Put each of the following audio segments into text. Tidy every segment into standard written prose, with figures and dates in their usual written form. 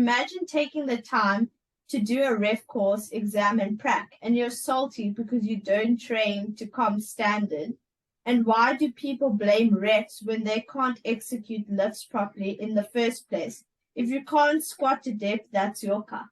imagine taking the time to do a ref course, exam, and prac, and you're salty because you don't train to com standard. And why do people blame refs when they can't execute lifts properly in the first place? If you can't squat to depth, that's your cuck.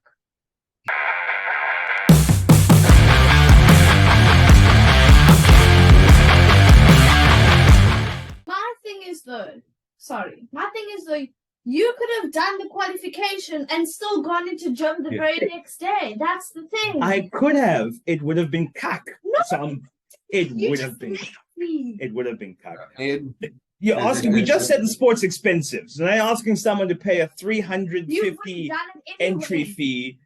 My thing is though, you could have done the qualification and still gone into gym the very next day. That's the thing. I could have. It would have been cack. No. It would have been. It would have been cack. You're asking. We just said the sport's expensive, so now you're asking someone to pay a $350 entry fee.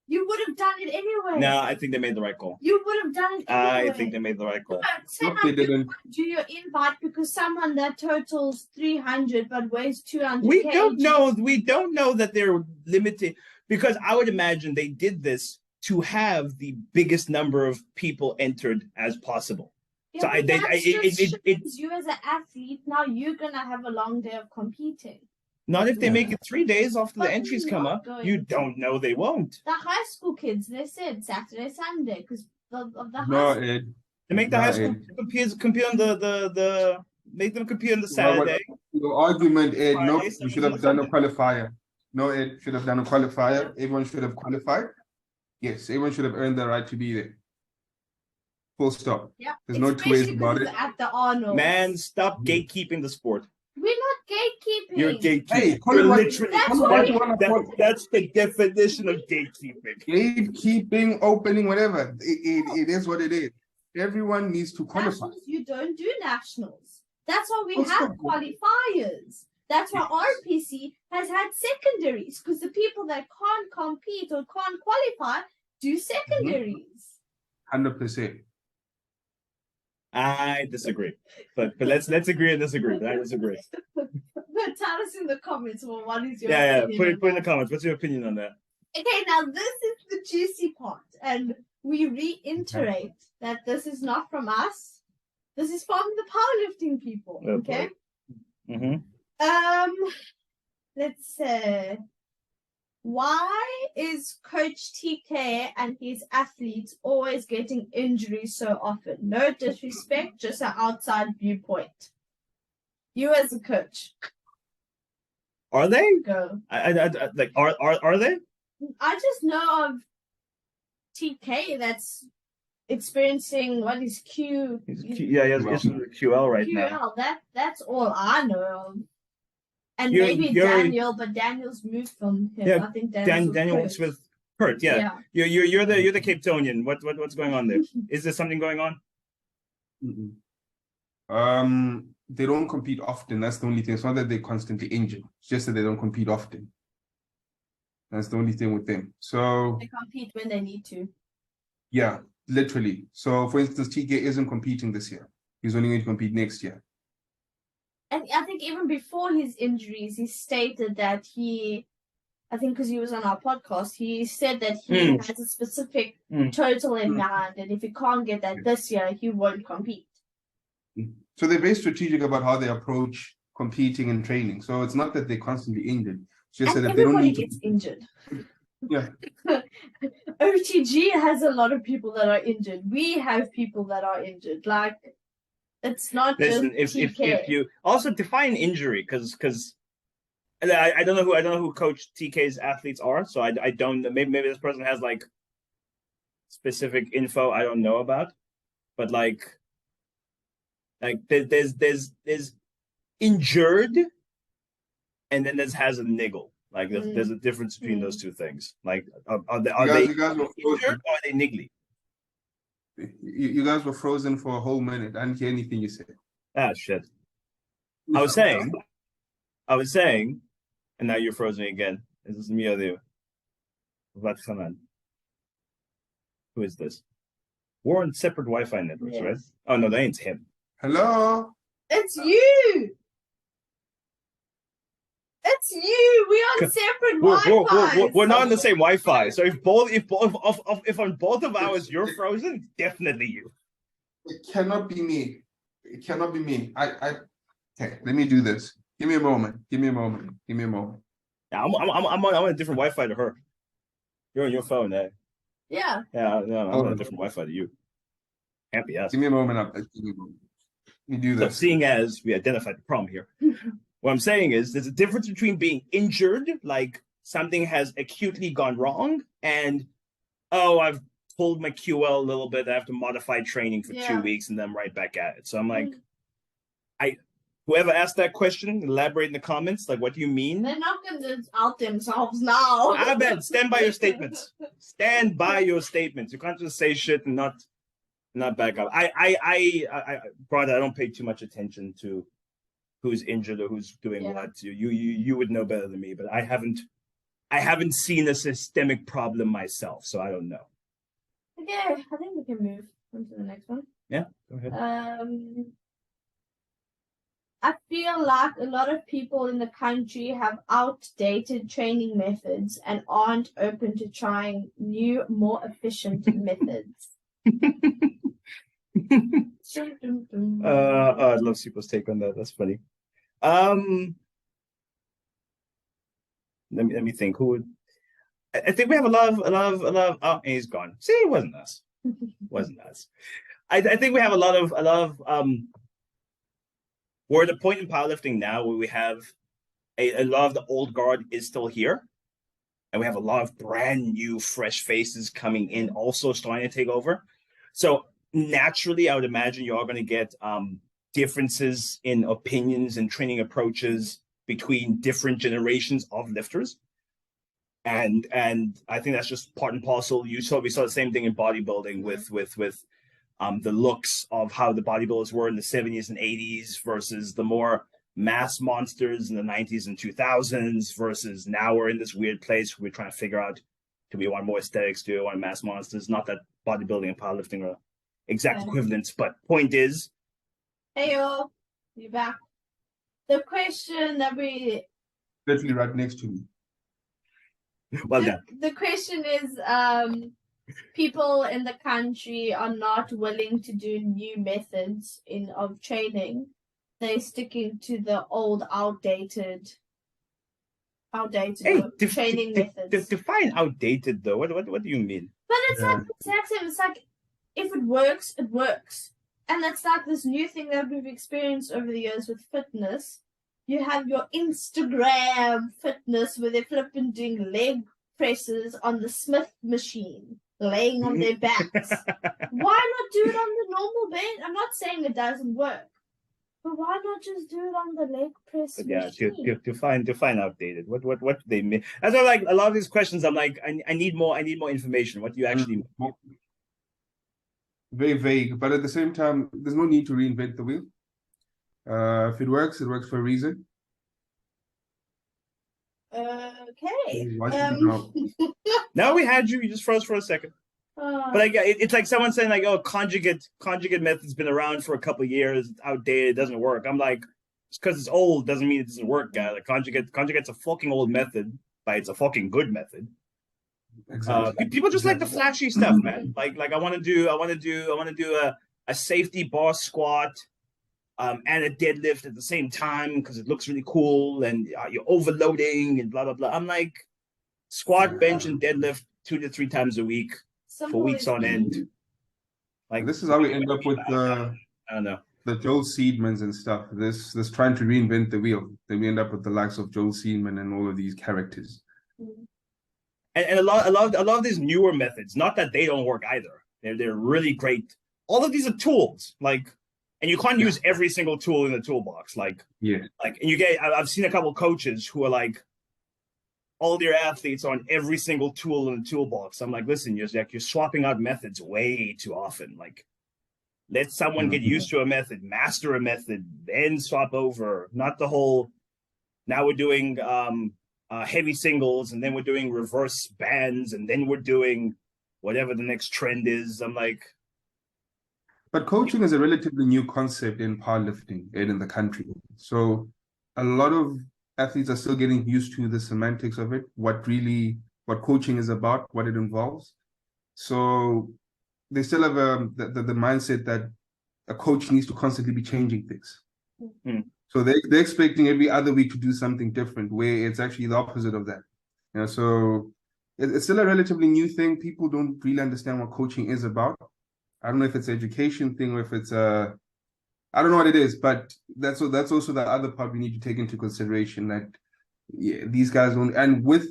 You would have done it anyway. No, I think they made the right call. You would have done it anyway. I think they made the right call. No, they didn't. Do your invite because someone that totals 300 but weighs 200 We don't know. We don't know that they're limited because I would imagine they did this to have the biggest number of people entered as possible. Yeah, so you as an athlete, now you're gonna have a long day of competing. Not if they make it 3 days after the entries come up. You don't know they won't. The high school kids, they said Saturday, Sunday, because of the high school. They make the high school compete on the make them compete on the Saturday. Your argument, Ed, no, we should have done a qualifier. No, Ed should have done a qualifier. Everyone should have qualified. Yes, everyone should have earned the right to be there. Full stop. Yeah. There's no two ways about it. At the Arnolds. Man, stop gatekeeping the sport. We're not gatekeeping. You're gatekeeping. Hey, that's the definition of gatekeeping. Gatekeeping, opening, whatever. It is what it is. Everyone needs to qualify. Nationals, you don't do nationals. That's why we have qualifiers. That's why RPC has had secondaries, because the people that can't compete or can't qualify do secondaries. 100%. I disagree, but let's agree and disagree. I disagree. Tell us in the comments. Well, what is your opinion? Put in the comments. What's your opinion on that? Okay, now this is the juicy part, and we reiterate that this is not from us. This is from the powerlifting people. Okay. Let's say, why is Coach TK and his athletes always getting injuries so often? No disrespect, just an outside viewpoint. You as a coach. Are they? Go. Are they? I just know of TK that's experiencing what is Q. He's QL right now. That's all I know of. And maybe Daniel, but Daniel's moved from him. Yeah, I think Daniel's with Kurt. Yeah. You're the Cape Townian. What's going on there? Is there something going on? They don't compete often. That's the only thing. It's not that they're constantly injured. It's just that they don't compete often. That's the only thing with them. So they compete when they need to. Yeah, literally. So for instance, TK isn't competing this year. He's only going to compete next year. And I think even before his injuries, he stated that I think because he was on our podcast, he said that he has a specific total in mind, and if he can't get that this year, he won't compete. So they're very strategic about how they approach competing and training. So it's not that they're constantly injured. It's just that they don't need to... gets injured. Yeah. OTG has a lot of people that are injured. We have people that are injured. Like, it's not just TK. If you also define injury, because I don't know who Coach TK's athletes are, so I don't. Maybe this person has like specific info I don't know about, but like there's injured, and then has a niggle. Like there's a difference between those two things. Like are they injured or are they niggly? You guys were frozen for a whole minute. I didn't hear anything you said. Ah, shit. I was saying, and now you're frozen again. Is this me or you? Who is this? We're on separate Wi-Fi networks, right? Oh, no, that ain't him. Hello? It's you! It's you. We're on separate Wi-Fi. We're not on the same Wi-Fi. So if on both of ours you're frozen, definitely you. It cannot be me. It cannot be me. Okay, let me do this. Give me a moment. Yeah, I'm on a different Wi-Fi to her. You're on your phone, eh? Yeah. Yeah, no, I'm on a different Wi-Fi to you. Can't be us. Give me a moment. Let me do So this. seeing as we identified the problem here, what I'm saying is there's a difference between being injured, like something has acutely gone wrong, and I've pulled my QL a little bit. I have to modify training for 2 weeks and then I'm right back at it. So I'm like, whoever asked that question, elaborate in the comments. Like, what do you mean? They're not going to out themselves now. I bet. Stand by your statements. Stand by your statements. You can't just say shit and not back up. Brother, I don't pay too much attention to who's injured or who's doing what. You would know better than me, but I haven't seen a systemic problem myself, so I don't know. Okay, I think we can move on to the next one. Yeah, go ahead. I feel like a lot of people in the country have outdated training methods and aren't open to trying new, more efficient methods. I'd love Sipho's take on that. That's funny. Let me think. Who would? I think we have a lot of. Oh, he's gone. See, it wasn't us. Wasn't us. I think we have a lot of. We're at a point in powerlifting now where we have a lot of the old guard is still here, and we have a lot of brand new, fresh faces coming in, also starting to take over. So naturally, I would imagine you are going to get differences in opinions and training approaches between different generations of lifters. And I think that's just part and parcel. We saw the same thing in bodybuilding with the looks of how the bodybuilders were in the 70s and 80s versus the more mass monsters in the 90s and 2000s versus now we're in this weird place where we're trying to figure out, do we want more aesthetics, do we want mass monsters? Not that bodybuilding and powerlifting are exact equivalents, but point is. Hey, y'all. You back? The question that we... Literally right next to me. Well done. The question is, people in the country are not willing to do new methods of training. They're sticking to the old, outdated training methods. Define outdated though. What do you mean? But it's like the exact same. It's like if it works, it works. And that's like this new thing that we've experienced over the years with fitness. You have your Instagram fitness where they're flipping doing leg presses on the Smith machine, laying on their backs. Why not do it on the normal bench? I'm not saying it doesn't work, but why not just do it on the leg press machine? Define outdated. What do they mean? That's why, like, a lot of these questions, I'm like, I need more information. What do you actually mean? Very vague, but at the same time, there's no need to reinvent the wheel. If it works for a reason. Okay. Now we had you. You just froze for a second. But like, it's like someone saying like, "Oh, conjugate method's been around for a couple of years. It's outdated. It doesn't work." I'm like, just because it's old doesn't mean it doesn't work, guy. Like conjugate's a fucking old method, but it's a fucking good method. Exactly. People just like the flashy stuff, man. Like I want to do a safety bar squat, and a deadlift at the same time because it looks really cool, and you're overloading and blah blah blah. I'm like, squat, bench, and deadlift 2 to 3 times a week for weeks on end. Like this is how we end up with I don't know, the Joel Seedmans and stuff. This trying to reinvent the wheel. Then we end up with the likes of Joel Seedman and all of these characters. And a lot of these newer methods, not that they don't work either. They're really great. All of these are tools, like, and you can't use every single tool in the toolbox. Like, and I've seen a couple of coaches who are like, all their athletes on every single tool in the toolbox. I'm like, listen, you're swapping out methods way too often. Like, let someone get used to a method, master a method, then swap over. Not the whole, now we're doing heavy singles, and then we're doing reverse bands, and then we're doing whatever the next trend is. I'm like... But coaching is a relatively new concept in powerlifting and in the country. So a lot of athletes are still getting used to the semantics of it, what coaching is about, what it involves. So they still have the mindset that a coach needs to constantly be changing things. So they're expecting every other week to do something different, where it's actually the opposite of that. So it's still a relatively new thing. People don't really understand what coaching is about. I don't know if it's an education thing or if it's I don't know what it is, but that's also the other part we need to take into consideration, that these guys don't, and with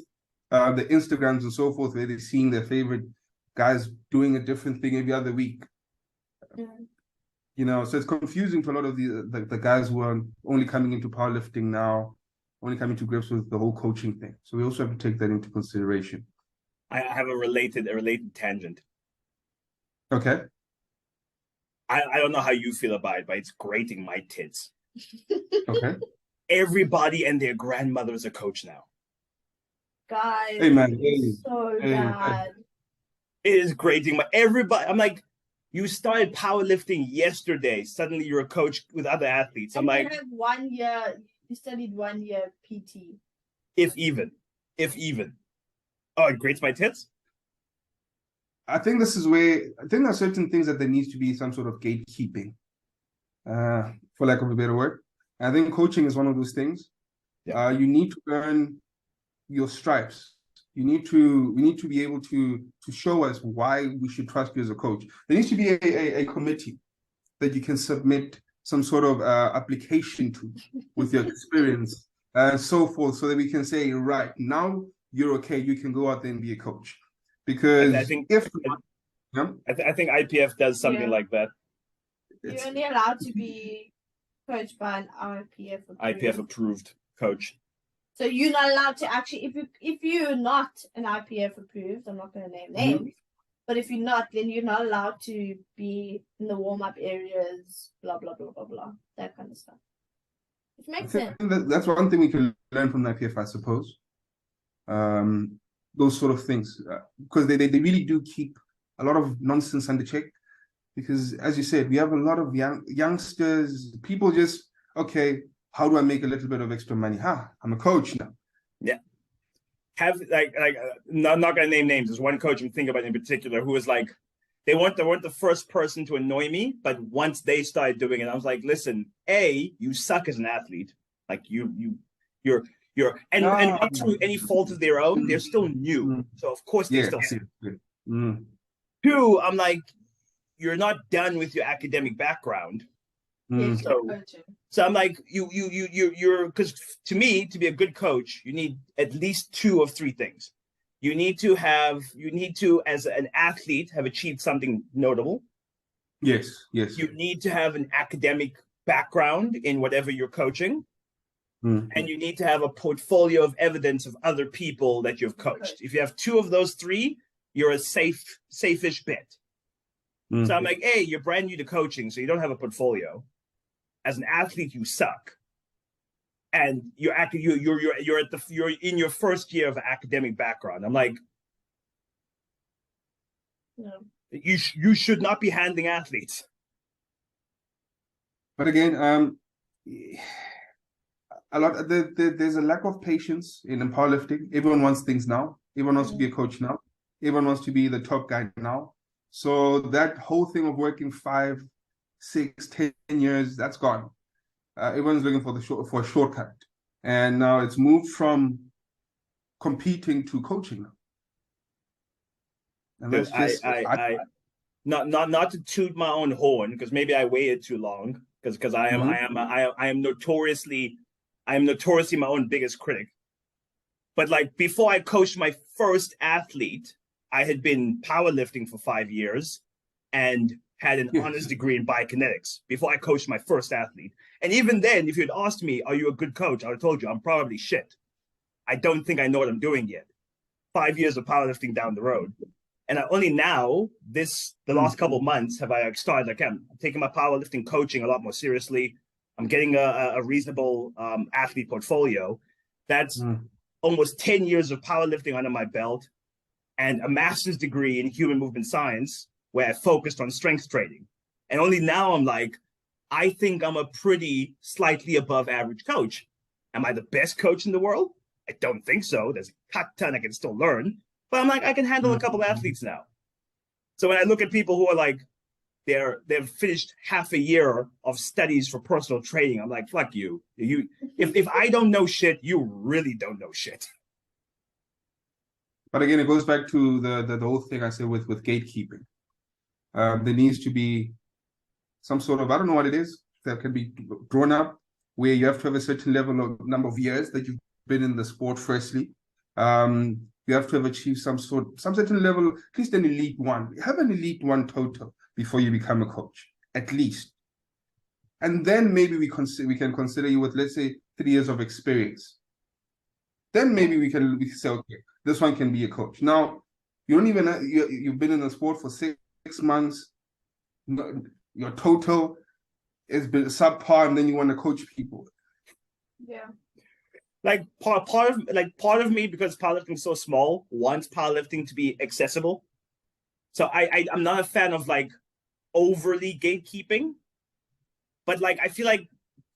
the Instagrams and so forth, where they're seeing their favorite guys doing a different thing every other week. So it's confusing for a lot of the guys who are only coming into powerlifting now, only coming to grips with the whole coaching thing. So we also have to take that into consideration. I have a related tangent. Okay. I don't know how you feel about it, but it's grating my tits. Okay. Everybody and their grandmother is a coach now. Guys, hey man, so bad. It is grating my everybody. I'm like, you started powerlifting yesterday. Suddenly you're a coach with other athletes. I'm like, you have 1 year. You studied 1 year PT. If even. Oh, it grates my tits. I think this is where there are certain things that there needs to be some sort of gatekeeping, for lack of a better word. I think coaching is one of those things. Yeah. You need to earn your stripes. We need to be able to show us why we should trust you as a coach. There needs to be a committee that you can submit some sort of application to with your experience and so forth, so that we can say, right, now you're okay, you can go out there and be a coach. Because I think IPF does something like that. You're only allowed to be coached by an IPF approved coach. So you're not allowed to actually, if you're not an IPF approved, I'm not going to name names, but if you're not, then you're not allowed to be in the warm-up areas, blah, blah, blah, blah, blah, that kind of stuff. Which makes sense. That's one thing we can learn from IPF, I suppose. Those sort of things, because they really do keep a lot of nonsense under check. Because as you said, we have a lot of youngsters, people just, okay, how do I make a little bit of extra money? I'm a coach now. Yeah. I'm not gonna name names. There's one coach I'm thinking about in particular who was like, they weren't the first person to annoy me, but once they started doing it, I was like, listen, you suck as an athlete. Like you're and not through any fault of their own, they're still new. So of course they still suck. Two, I'm like, you're not done with your academic background. So I'm like, you're because to me, to be a good coach, you need at least 2 of 3 things. You need to, as an athlete, have achieved something notable. Yes. You need to have an academic background in whatever you're coaching. And you need to have a portfolio of evidence of other people that you've coached. If you have 2 of those 3, you're a safe-ish bet. So I'm like, you're brand new to coaching, so you don't have a portfolio. As an athlete, you suck, and you're in your first year of academic background. I'm like, you should not be handling athletes. But again, there's a lack of patience in powerlifting. Everyone wants things now. Everyone wants to be a coach now. Everyone wants to be the top guy now. So that whole thing of working 5, 6, 10 years, that's gone. Everyone's looking for a shortcut, and now it's moved from competing to coaching. And that's just not to toot my own horn, because maybe I waited too long, because I am notoriously my own biggest critic. But like, before I coached my first athlete, I had been powerlifting for 5 years and had an honors degree in biokinetics before I coached my first athlete. And even then, if you'd asked me, are you a good coach? I would have told you, I'm probably shit. I don't think I know what I'm doing yet. 5 years of powerlifting down the road. And only now, the last couple of months, have I started, I'm taking my powerlifting coaching a lot more seriously. I'm getting a reasonable athlete portfolio. That's almost 10 years of powerlifting under my belt, and a master's degree in human movement science, where I focused on strength training. And only now I'm like, I think I'm a pretty slightly above average coach. Am I the best coach in the world? I don't think so. There's a ton I can still learn. But I'm like, I can handle a couple of athletes now. So when I look at people who are like they've finished half a year of studies for personal training. I'm like, fuck you. If I don't know shit, you really don't know shit. But again, it goes back to the whole thing I said with gatekeeping. There needs to be some sort of, I don't know what it is, that can be drawn up, where you have to have a certain level of number of years that you've been in the sport. Firstly, you have to have achieved some certain level, at least an elite one. Have an elite one total before you become a coach, at least. And then maybe we can consider you with, let's say, 3 years of experience. Then maybe we can say, okay, this one can be a coach. Now, you don't even you've been in the sport for 6 months. Your total is subpar, and then you want to coach people. Yeah. Like part of me, because powerlifting is so small, wants powerlifting to be accessible. So I'm not a fan of like overly gatekeeping, but like I feel like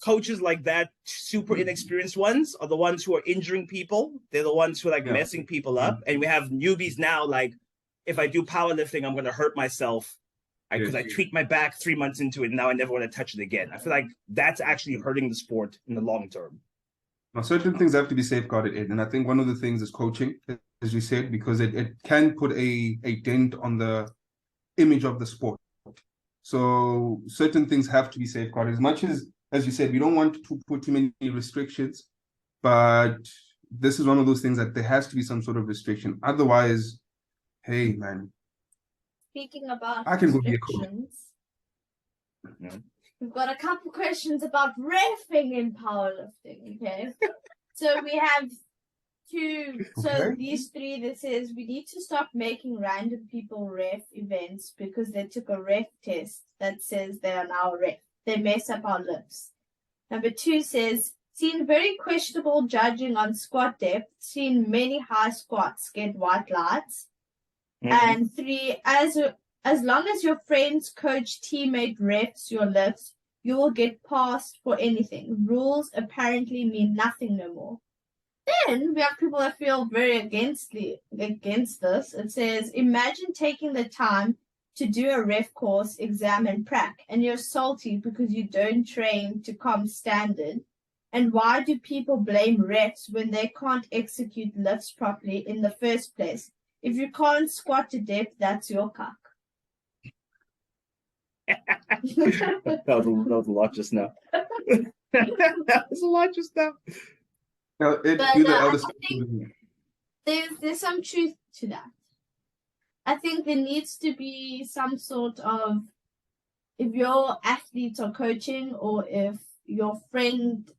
coaches like that, super inexperienced ones, are the ones who are injuring people. They're the ones who are like messing people up. And we have newbies now, like, if I do powerlifting, I'm going to hurt myself because I tweaked my back 3 months into it, and now I never want to touch it again. I feel like that's actually hurting the sport in the long term. Now, certain things have to be safeguarded in. And I think one of the things is coaching, as you said, because it can put a dent on the image of the sport. So certain things have to be safeguarded. As much as you said, we don't want to put too many restrictions, but this is one of those things that there has to be some sort of restriction. Otherwise, hey, man. Speaking about I can go be a coach. Yeah. We've got a couple questions about reffing in powerlifting, okay? So we have two, so these three that says we need to stop making random people ref events because they took a ref test that says they are now ref. They mess up our lifts. Number 2 says, seen very questionable judging on squat depth, seen many high squats get white lights. And 3, as long as your friends, coach, teammate refs your lifts, you will get passed for anything. Rules apparently mean nothing no more. Then we have people that feel very against this. It says, imagine taking the time to do a ref course, exam, and prac, and you're salty because you don't train to comp standard. And why do people blame refs when they can't execute lifts properly in the first place? If you can't squat to depth, that's your cuck. that was a lot just now. That was a lot just now. Now, I think there's some truth to that. I think there needs to be some sort of, if your athletes are coaching or if your friend,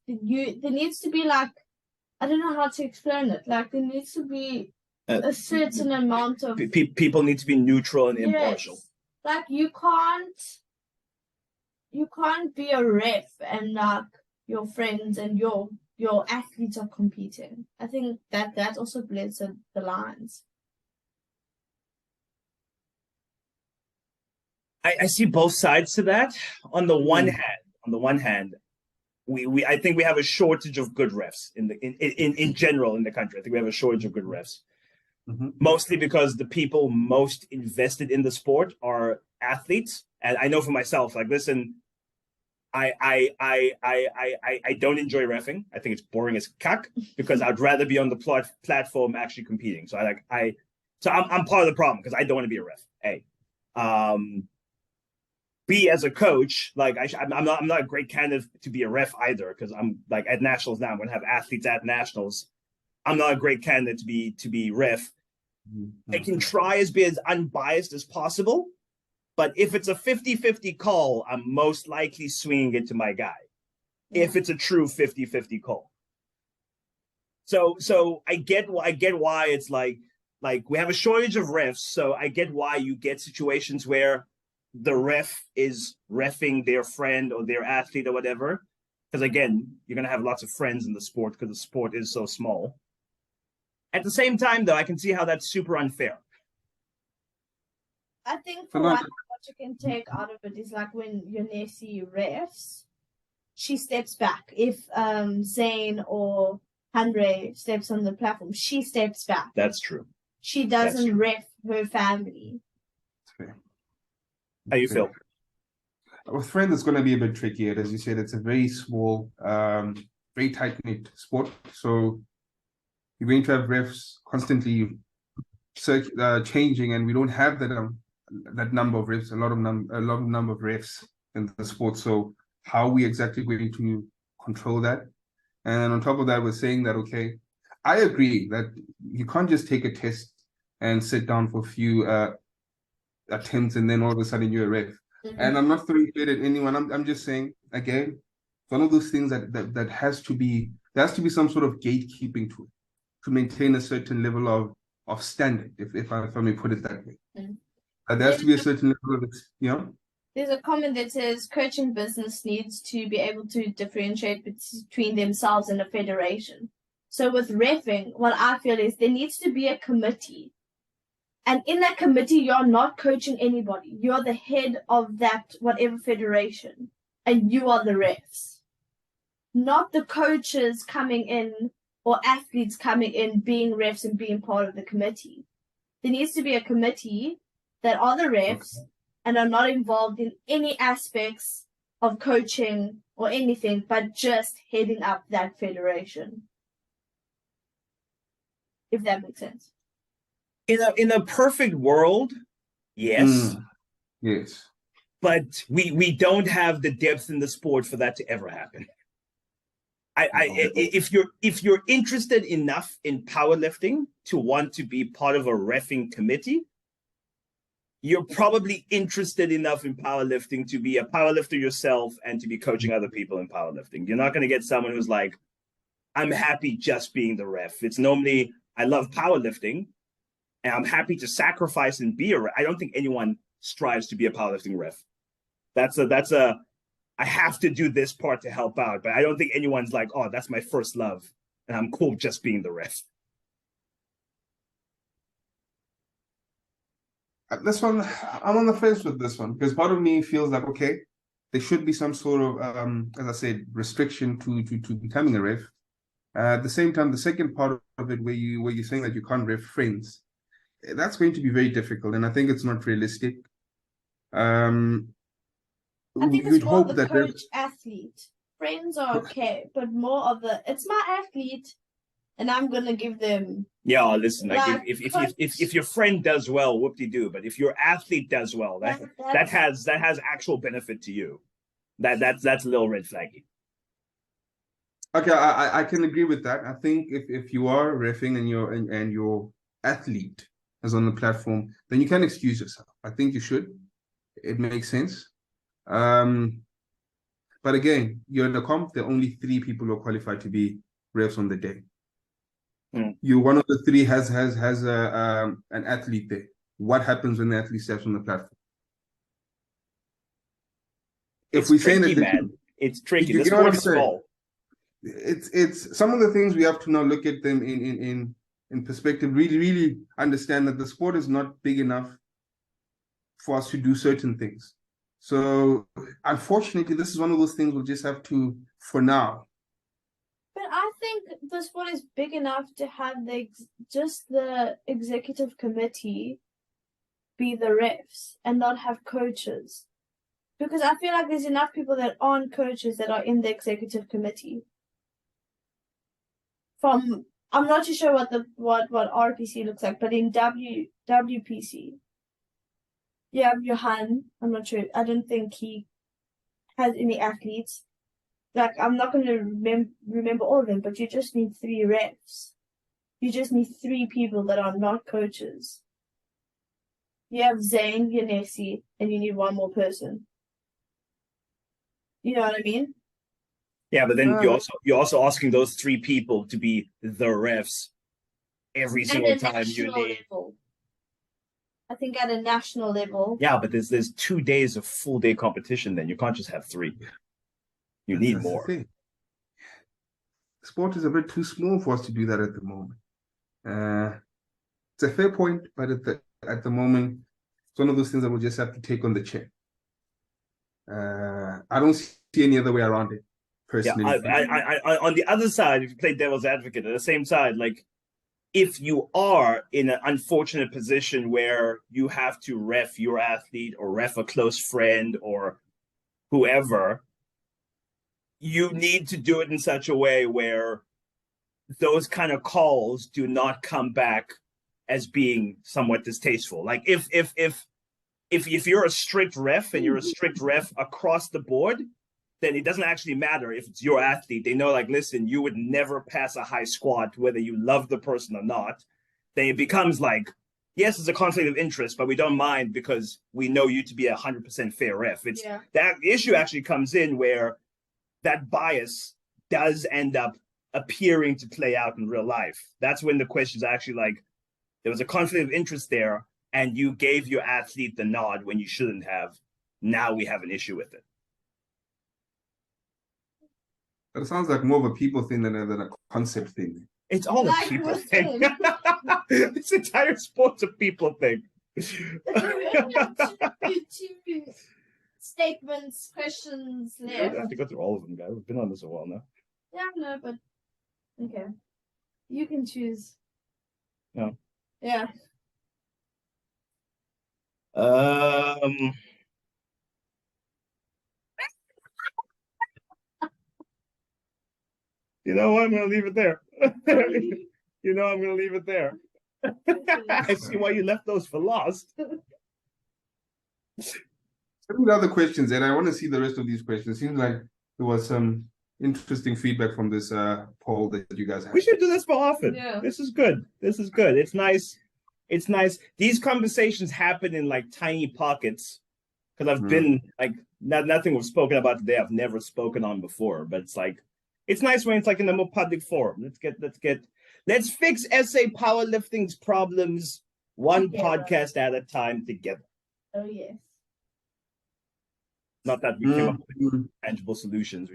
there needs to be like, I don't know how to explain it. Like there needs to be a certain amount of people need to be neutral and impartial. Like you can't be a ref and like your friends and your athletes are competing. I think that also blurs the lines. I see both sides to that. On the one hand, I think we have a shortage of good refs in general in the country. I think we have a shortage of good refs. Mostly because the people most invested in the sport are athletes. And I know for myself, like, listen, I don't enjoy reffing. I think it's boring as cuck because I'd rather be on the platform actually competing. So I'm part of the problem because I don't want to be a ref. A. B, as a coach, like I'm not a great candidate to be a ref either because I'm like at nationals now. I'm going to have athletes at nationals. I'm not a great candidate to be ref. I can try as be as unbiased as possible, but if it's a 50-50 call, I'm most likely swinging it to my guy. If it's a true 50-50 call. So I get why it's like we have a shortage of refs. So I get why you get situations where the ref is reffing their friend or their athlete or whatever. Because again, you're going to have lots of friends in the sport because the sport is so small. At the same time, though, I can see how that's super unfair. I think for what you can take out of it is like when Yonesi refs, she steps back. If Zane or Andre steps on the platform, she steps back. That's true. She doesn't ref her family. Fair. How you feel? With friends, it's going to be a bit trickier. As you said, it's a very small, very tight-knit sport. So you're going to have refs constantly changing, and we don't have that number of refs, a lot of number of refs in the sport. So how are we exactly going to control that? And on top of that, we're saying that, okay, I agree that you can't just take a test and sit down for a few attempts and then all of a sudden you're a ref. And I'm not throwing shade at anyone. I'm just saying, again, it's one of those things that has to be, there has to be some sort of gatekeeping to it to maintain a certain level of standard, if I may put it that way. There has to be a certain level of, There's a comment that says coaching business needs to be able to differentiate between themselves and a federation. So with reffing, what I feel is there needs to be a committee. And in that committee, you're not coaching anybody. You're the head of that whatever federation. And you are the refs. Not the coaches coming in or athletes coming in being refs and being part of the committee. There needs to be a committee that are the refs and are not involved in any aspects of coaching or anything, but just heading up that federation. If that makes sense. In a perfect world, yes. Yes. But we don't have the depth in the sport for that to ever happen. If you're interested enough in powerlifting to want to be part of a reffing committee, you're probably interested enough in powerlifting to be a powerlifter yourself and to be coaching other people in powerlifting. You're not going to get someone who's like, I'm happy just being the ref. It's normally, I love powerlifting and I'm happy to sacrifice and be a ref. I don't think anyone strives to be a powerlifting ref. That's a I have to do this part to help out, but I don't think anyone's like, oh, that's my first love and I'm cool just being the ref. This one, I'm on the fence with this one because part of me feels like, okay, there should be some sort of, as I said, restriction to becoming a ref. At the same time, the second part of it, where you're saying that you can't ref friends, that's going to be very difficult, and I think it's not realistic. I think it's more of the coach athlete. Friends are okay, but more of it's my athlete. And I'm gonna give them. Yeah, listen. Like if your friend does well, whoop-de-doo. But if your athlete does well, that has actual benefit to you. That's a little red flaggy. Okay, I can agree with that. I think if you are reffing and your athlete is on the platform, then you can excuse yourself. I think you should. It makes sense. But again, you're in a comp. There are only 3 people who are qualified to be refs on the day. You one of the 3 has an athlete there. What happens when the athlete steps on the platform? It's tricky, man. It's tricky. The sport is small. It's some of the things we have to now look at them in perspective. Really understand that the sport is not big enough for us to do certain things. So unfortunately, this is one of those things we'll just have to, for now. But I think the sport is big enough to have the executive committee be the refs and not have coaches. Because I feel like there's enough people that aren't coaches that are in the executive committee. I'm not too sure what RPC looks like, but in WPC, you have Johan. I'm not sure. I don't think he has any athletes. Like, I'm not going to remember all of them, but you just need 3 refs. You just need 3 people that are not coaches. You have Zane, Yanesi, and you need 1 more person. You know what I mean? Yeah, but then you're also asking those 3 people to be the refs every single time you need. Level. I think at a national level. Yeah, but there's 2 days of full day competition. Then you can't just have 3. You need more. Sport is a bit too small for us to do that at the moment. It's a fair point, but at the moment, it's one of those things that we'll just have to take on the chin. I don't see any other way around it, personally. Yeah, I on the other side, if you play devil's advocate, at the same side, like if you are in an unfortunate position where you have to ref your athlete or ref a close friend or whoever, you need to do it in such a way where those kind of calls do not come back as being somewhat distasteful. Like if you're a strict ref and you're a strict ref across the board, then it doesn't actually matter if it's your athlete. They know, like, listen, you would never pass a high squat, whether you love the person or not. Then it becomes like, yes, it's a conflict of interest, but we don't mind because we know you to be 100% fair ref. That issue actually comes in where that bias does end up appearing to play out in real life. That's when the question is actually like, there was a conflict of interest there, and you gave your athlete the nod when you shouldn't have. Now we have an issue with it. But it sounds like more of a people thing than a concept thing. It's all a people thing. This entire sport's a people thing. Two statements, questions left. I have to go through all of them, guys. We've been on this a while now. Yeah, no, but okay. You can choose. No. Yeah. You know what? I'm going to leave it there. You know I'm going to leave it there. I see why you left those for last. Send me the other questions, and I want to see the rest of these questions. It seems like there was some interesting feedback from this poll that you guys had. We should do this more often. Yeah. This is good. This is good. It's nice. It's nice. These conversations happen in like tiny pockets because I've been like nothing we've spoken about today I've never spoken on before, but it's like it's nice when it's like in a more public forum. Let's fix SA powerlifting's problems one podcast at a time together. Oh yes. Not that we came up with tangible solutions.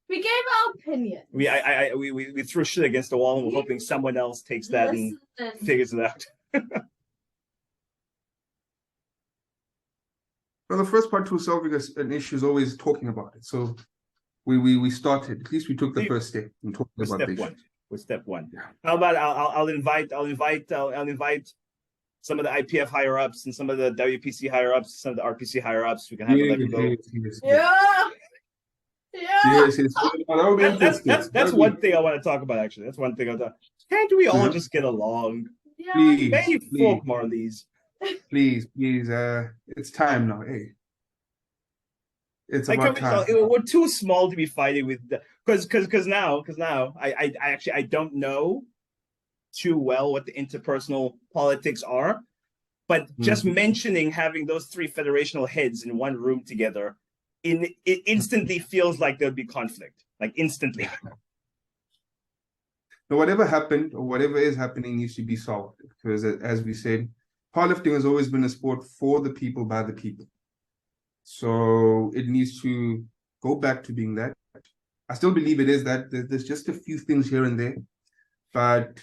We gave our opinion. We threw shit against the wall and we're hoping someone else takes that and figures it out. Well, the first part to solving an issue is always talking about it. So we started. At least we took the first step in talking about the issue. With step one. Yeah. How about I'll invite some of the IPF higher ups and some of the WPC higher ups, some of the RPC higher ups. We can have That's one thing I want to talk about. Actually, that's one thing I thought. Can't we all just get along? Yeah. Please, folk Marlies. Please, it's time now. Hey, it's like about time. We're too small to be fighting with, because now I actually don't know too well what the interpersonal politics are, but just mentioning having those three federational heads in one room together, it instantly feels like there'll be conflict, like instantly. So whatever happened or whatever is happening needs to be solved, because as we said, powerlifting has always been a sport for the people, by the people. So it needs to go back to being that. I still believe it is that. There's just a few things here and there, but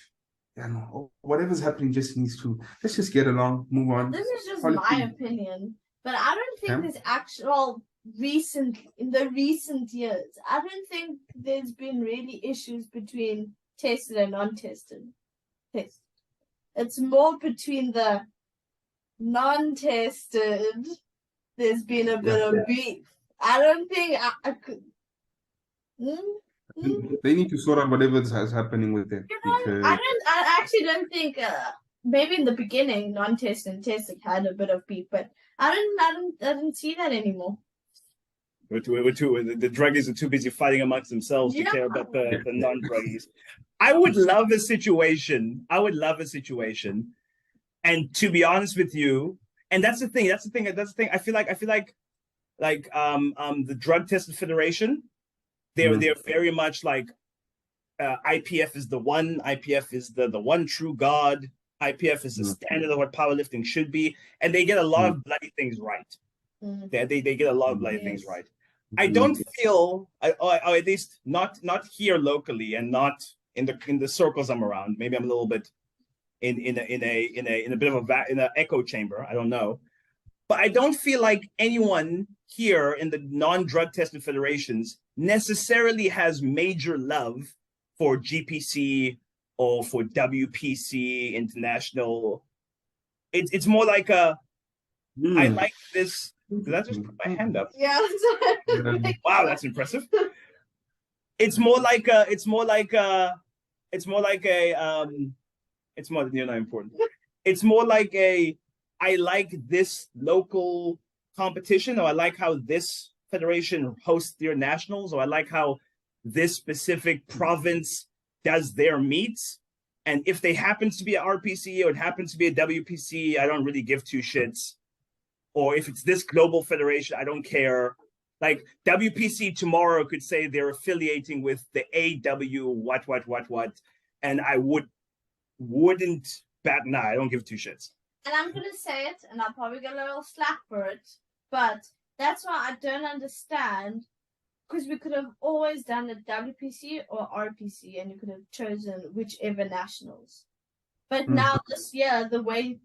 whatever's happening just needs to, let's just get along, move on. This is just my opinion, but I don't think there's actual in the recent years, I don't think there's been really issues between tested and non-tested. It's more between the non-tested. There's been a bit of beef. I don't think I could. They need to sort out whatever is happening with it. I actually don't think. Maybe in the beginning, non-tested and tested had a bit of beef, but I didn't see that anymore. The druggies are too busy fighting amongst themselves to care about the non-druggies. I would love a situation. And to be honest with you, and that's the thing. I feel like the drug tested federation, they're very much like IPF is the one. IPF is the one true God. IPF is the standard of what powerlifting should be, and they get a lot of bloody things right. They get a lot of bloody things right. I don't feel, or at least not here locally, and not in the circles I'm around. Maybe I'm a little bit in a bit of an echo chamber. I don't know, but I don't feel like anyone here in the non-drug tested federations necessarily has major love for GPC or for WPC International. It's more like a I like this. Did I just put my hand up? Yeah. Wow, that's impressive. It's more like a. It's more like a. It's more like a. It's more. You're not important. It's more like a. I like this local competition, or I like how this federation hosts their nationals, or I like how this specific province does their meets. And if they happens to be an RPC or it happens to be a WPC, I don't really give two shits. Or if it's this global federation, I don't care. Like WPC tomorrow could say they're affiliating with the AW what, and I wouldn't bat an eye. I don't give two shits. And I'm gonna say it, and I'll probably get a little slack for it, but that's why I don't understand. Because we could have always done a WPC or RPC, and you could have chosen whichever nationals. But now this year, the way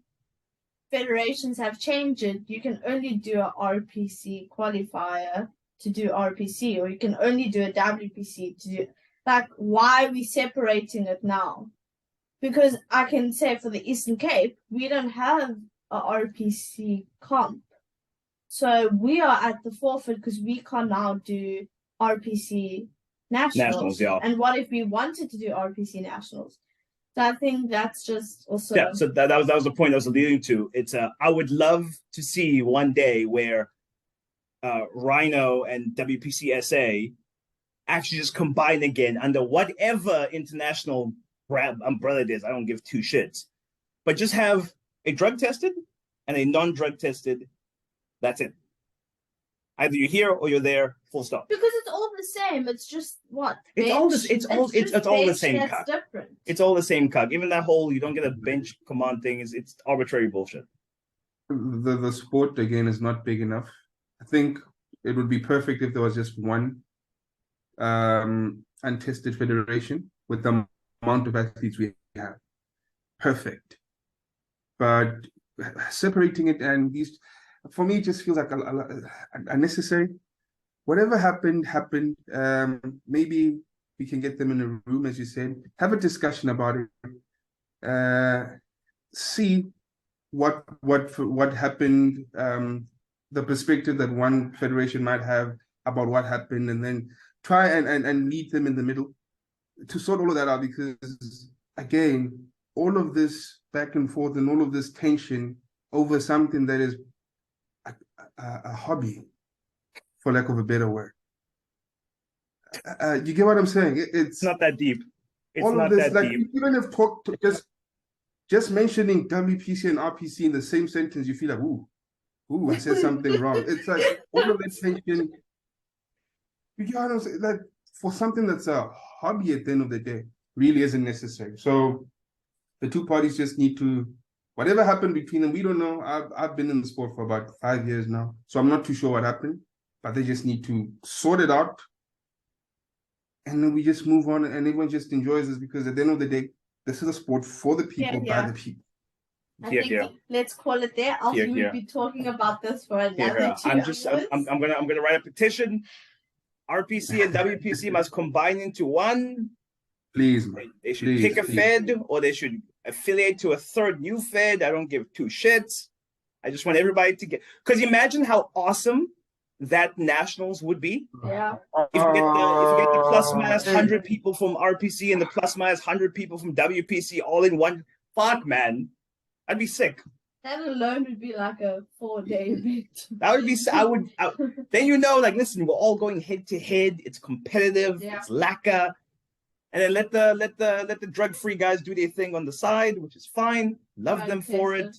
federations have changed it, you can only do a RPC qualifier to do RPC, or you can only do a WPC to do. Like, why are we separating it now? Because I can say for the Eastern Cape, we don't have a RPC comp. So we are at the forefront because we can now do RPC nationals. Yeah. And what if we wanted to do RPC nationals? So I think that's just also. Yeah, so that was the point I was alluding to. It's I would love to see one day where Rhino and WPCSA actually just combine again under whatever international umbrella it is. I don't give two shits. But just have a drug tested and a non-drug tested. That's it. Either you're here or you're there, full stop. Because it's all the same. It's just what? It's all this. It's all the same cuck. Different. It's all the same cuck. Even that whole you don't get a bench command thing it's arbitrary bullshit. The sport again is not big enough. I think it would be perfect if there was just one untested federation with the amount of athletes we have. Perfect. But separating it and these, for me, it just feels like unnecessary. Whatever happened. Maybe we can get them in a room, as you said, have a discussion about it, see what happened, the perspective that one federation might have about what happened, and then try and meet them in the middle to sort all of that out. Because again, all of this back and forth and all of this tension over something that is a hobby, for lack of a better word. You get what I'm saying? It's not that deep. It's all not of this, that like, deep. Even if just mentioning WPC and RPC in the same sentence, you feel like, ooh, I said something wrong. It's like all of that tension. You get what I'm saying? Like, for something that's a hobby at the end of the day, really isn't necessary. So the two parties just need to, whatever happened between them, we don't know. I've been in the sport for about 5 years now, so I'm not too sure what happened, but they just need to sort it out. And then we just move on and everyone just enjoys this, because at the end of the day, this is a sport for the people, by the people. I think let's call it there. Else we would be talking about this for another 2 hours. I'm gonna write a petition. RPC and WPC must combine into one. Please, man. They should pick a fed, or they should affiliate to a third new fed. I don't give two shits. I just want everybody to get, because imagine how awesome that nationals would be. Yeah. If you get the plus minus 100 people from RPC and the plus minus 100 people from WPC all in one, fuck, man, I'd be sick. That alone would be like a 4-day event. That would be. Then like, listen, we're all going head to head. It's competitive. Yeah. It's lacquer, and then let the drug-free guys do their thing on the side, which is fine. Love them for it.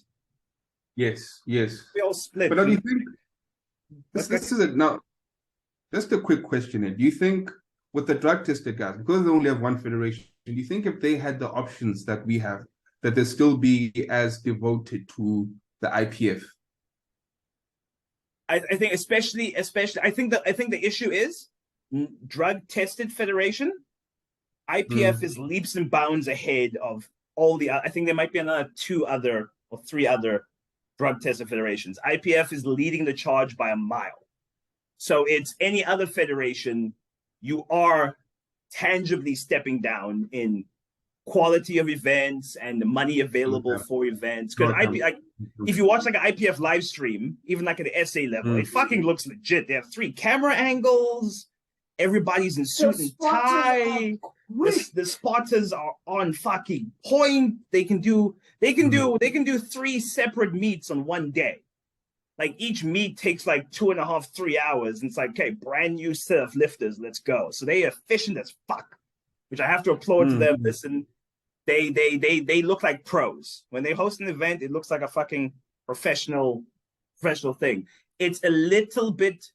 Yes. We all split. But do you think this is it now? Just a quick question here. Do you think with the drug tested guys, because they only have one federation, do you think if they had the options that we have, that they'll still be as devoted to the IPF? I think especially I think the issue is drug tested federation. IPF is leaps and bounds ahead of all the. I think there might be another 2 other or 3 other drug tested federations. IPF is leading the charge by a mile. So it's any other federation, you are tangibly stepping down in quality of events and the money available for events. Because if you watch like an IPF live stream, even like at the SA level, it fucking looks legit. They have 3 camera angles. Everybody's in suit and tie. The spotters are on fucking point. They can do 3 separate meets on one day. Like each meet takes like 2.5, 3 hours. And it's like, okay, brand new set of lifters, let's go. So they efficient as fuck, which I have to applaud to them. Listen, they look like pros. When they host an event, it looks like a fucking professional thing. It's a little bit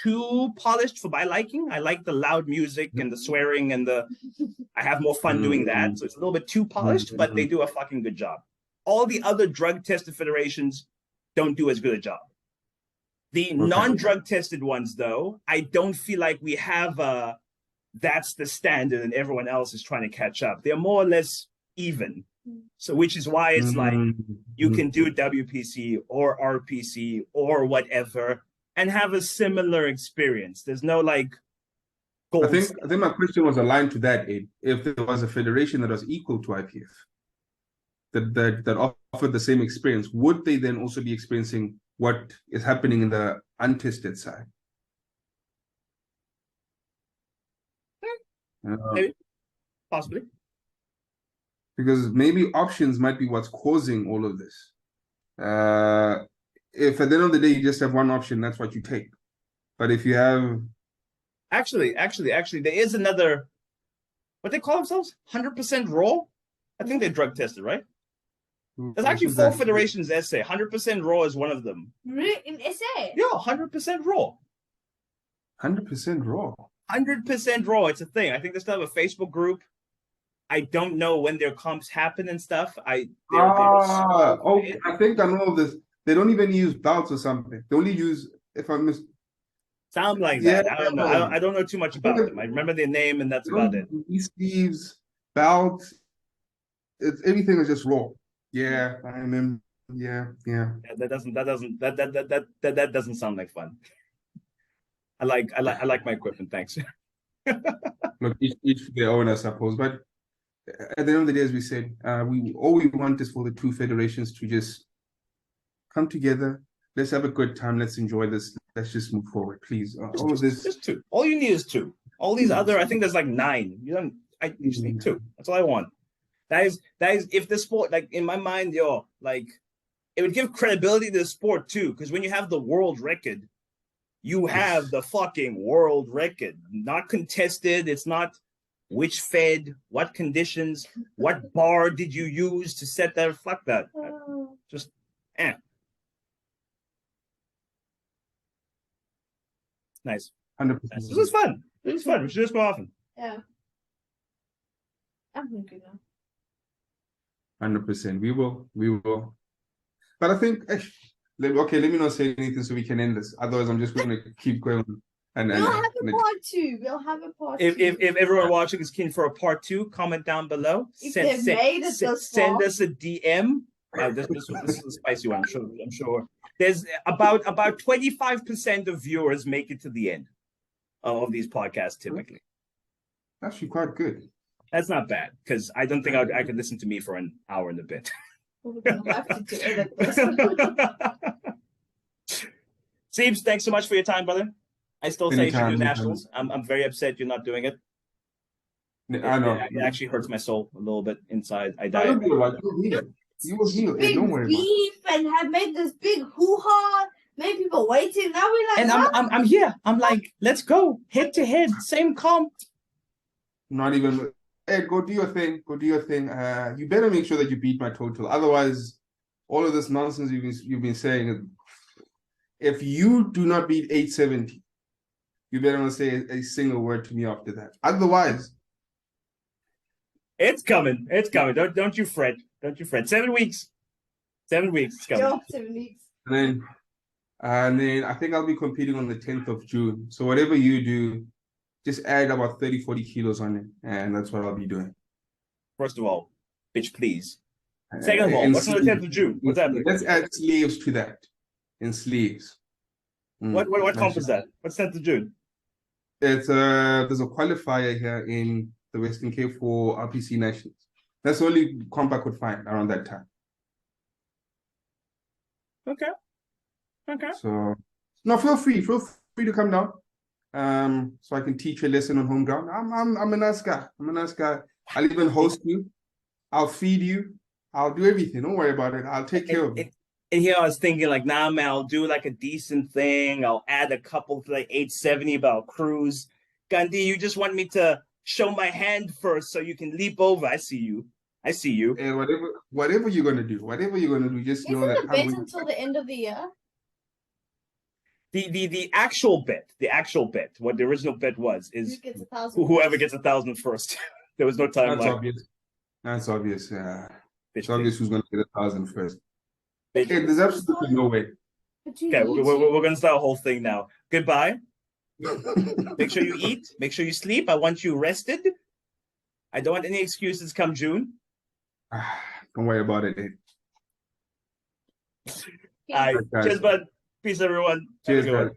too polished for my liking. I like the loud music and the swearing and I have more fun doing that. So it's a little bit too polished, but they do a fucking good job. All the other drug tested federations don't do as good a job. The non-drug tested ones, though, I don't feel like we have that's the standard and everyone else is trying to catch up. They're more or less even. So which is why it's like you can do WPC or RPC or whatever and have a similar experience. There's no like gold. I think my question was aligned to that, Ed. If there was a federation that was equal to IPF, that offered the same experience, would they then also be experiencing what is happening in the untested side? Maybe. Possibly. Because maybe options might be what's causing all of this. If at the end of the day you just have one option, that's what you take. But if you have actually, there is another, what they call themselves, 100% raw. I think they're drug tested, right? There's actually 4 federations SA. 100% raw is one of them. Really? In SA? Yeah, 100% raw. 100% raw. 100% raw. It's a thing. I think they still have a Facebook group. I don't know when their comps happen and stuff. I think I know this. They don't even use belts or something. They only use, if I miss. Sound like that. I don't know. I don't know too much about them. I remember their name and that's about it. Sleeves, belts. Everything is just raw. Yeah, I remember. Yeah. That doesn't sound like fun. I like my equipment. Thanks. Look, each their own, I suppose. But at the end of the day, as we said, all we want is for the 2 federations to just come together. Let's have a good time. Let's enjoy this. Let's just move forward, please. All of this, just 2. All you need is 2. All these other, I think there's like 9. You just need 2. That's all I want. That is if the sport, like in my mind, like it would give credibility to the sport too. Because when you have the world record, you have the fucking world record, not contested. It's not which fed, what conditions, what bar did you use to set that? Fuck that. Just nice. 100%. This was fun. This was fun. We should just go often. Yeah. I'm hungry now. 100%. We will. But I think, let me not say anything so we can end this. Otherwise, I'm just going to keep going. We'll have a part 2. We'll have a part 2. If everyone watching is keen for a part 2, comment down below. Send us a DM. This is a spicy one. I'm sure. There's about 25% of viewers make it to the end of these podcasts typically. Actually, quite good. That's not bad because I don't think I could listen to me for an hour and a bit. We're going to have to edit this. Siebes, thanks so much for your time, brother. I still say you should do nationals. I'm very upset you're not doing it. I know. It actually hurts my soul a little bit inside. I died. You will heal. Don't worry. Beef and have made this big hoo-ha. Made people waiting. Now we're like, and I'm here. I'm like, let's go head to head, same comp. Not even. Hey, go do your thing. You better make sure that you beat my total. Otherwise, all of this nonsense you've been saying, if you do not beat 870, you better not say a single word to me after that. Otherwise, it's coming. Don't you fret. 7 weeks. 7 weeks. It's coming. Yeah, 7 weeks. And then I think I'll be competing on the 10th of June. So whatever you do, just add about 30, 40 kilos on it. And that's what I'll be doing. First of all, bitch, please. Second of all, what's on the 10th of June? What's happening? Let's add sleeves to that. In sleeves. What comp is that? What's 10th of June? It's there's a qualifier here in the Western Cape for RPC Nationals. That's the only comp I could find around that time. Okay. So no, feel free to come down. So I can teach you a lesson on home ground. I'm a nice guy. I'll even host you. I'll feed you. I'll do everything. Don't worry about it. I'll take care of it. And here I was thinking, like, nah, man, I'll do like a decent thing. I'll add a couple to like 870, but I'll cruise. Gandhi, you just want me to show my hand first so you can leap over. I see you. And whatever you're gonna do, just know that Isn't the bet until the end of the year? The actual bet, what the original bet was, is Who gets 1,000? whoever gets 1,000 first. There was no timeline. That's obvious. It's Bitch obvious who's gonna get 1,000 first. Bitch. Okay, there's absolutely no way. Okay, we're gonna start a whole thing now. Goodbye. Make sure you eat. Make sure you sleep. I want you rested. I don't want any excuses come June. Don't worry about it. All right. Cheers, bud. Peace, everyone. Cheers, guys.